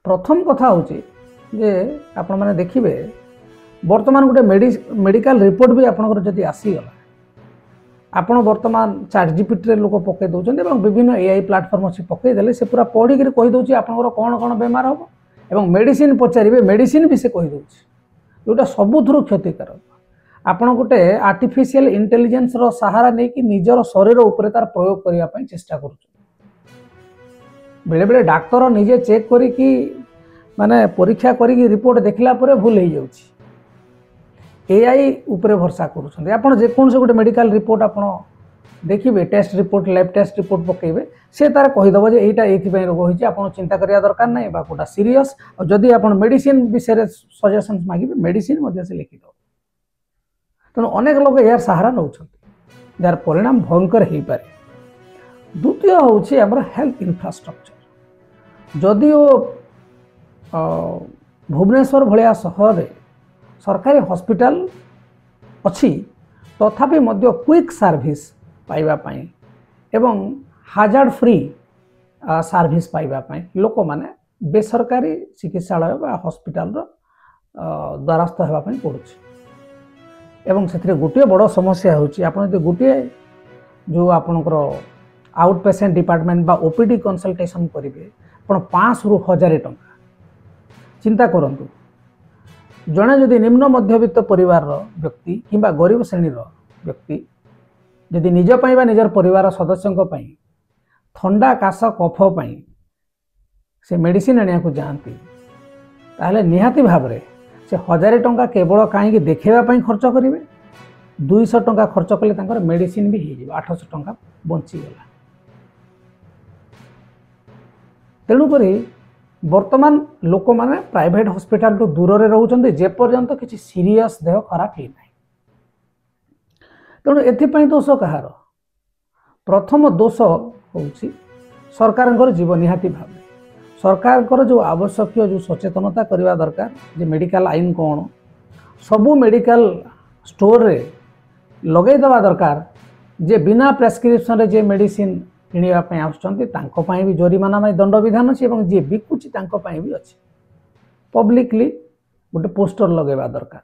प्रथम कथा हूँ जे आपण मैंने देखिए बर्तमान गोटे मेडिकल रिपोर्ट भी आपंकर जदि आसीगला आपण बर्तमान चैट जीपीटी लोक पकई दौरान और विभिन्न एआई प्लाटफर्म अच्छी पकईदे से पूरा पढ़ी कहीदे आपंकर कौन कौन बेमार हम और मेडिसिन पचारे मेडिसिन भी से कहीदे जोटा सबुठ क्षतिकारक आपण गोटे आर्टिफिशियल इंटेलिजेंस रो सहारा नहीं कि निजर शरीर उपर तार प्रयोग करने चेष्टा कर बेले बेले डाक्तर निजे चेक करी माने परीक्षा करी रिपोर्ट देखला परे भूल हो जाउछि एआई उपरे भरसा करूछन आपण जे कोन से गोटे मेडिकल रिपोर्ट आपण देखिबे test report lab test report पकेबे से तार कहि दबो जे एटा एथि पय रोग होइछि आपण चिंता करिया दरकार नै बा कोटा सीरियस और जदि आपण मेडिसिन विषय सजेशंस मागिबे मेडिसिन मध्ये से लिखि दो तेणु अनेक लोग यार सहारा नौछंती जार परिणाम भयंकर हो पारे। द्वितीय होछि हमर हेल्थ इंफ्रास्ट्रक्चर जदिओ भुवनेश्वर भलिया सहर रे सरकारी हॉस्पिटल अच्छी तथापि मध्य क्विक सर्विस पाइबा पाई एवं हाजार्ड फ्री सर्विस पाइबा पाई लोक माने बेसरकारी चिकित्सालय बा हॉस्पिटल द्वारस्थ होगा पड़ुछि एवं से गोटे बड़ समस्या होछि आपण यदि गोटे जो आपणकर आउट पेशेंट डिपार्टमेंट बा ओपीडी कंसल्टेशन करेंगे आप 500 ରୁ 1000 टंका चिंता करंतु जड़े जदि निम्न मध्यवित्त परिवार व्यक्ति किंबा गरीब श्रेणी व्यक्ति जदि निज पाई बा निजर परिवार सदस्यों पाई थंडा काश कफ पाई से मेडिसिन आनिया को जाती ताहले निहाती भाव रे से 1000 टंका केवल कहीं देखा खर्च करेंगे 200 टंका खर्च कले तांकर मेडिसिन भी हो 800 टंका बंचीगला। तेणुक वर्तमान लोक माने प्राइवेट हॉस्पिटल तो दूर रे रहउछन्ते जे पर्यंत किसी सीरियस देह खराब ही नहीं। तेणु एथिपाई दोष कहार प्रथम दोष होउछि सरकार जीव निहाती भाव सरकार जो आवश्यक जो सचेतनता करवा दरकार जे मेडिकल आईन कौन सबू मेडिकल स्टोर रे लगे दवा दरकार जे बिना प्रेस्क्रिप्शन रे जे मेडिसिन किणवाई आसुँच भी जरिमाना दंड विधान अच्छी और जी बिकुची भी अच्छी पब्लिकली गोटे पोस्टर लगेवा दरकार।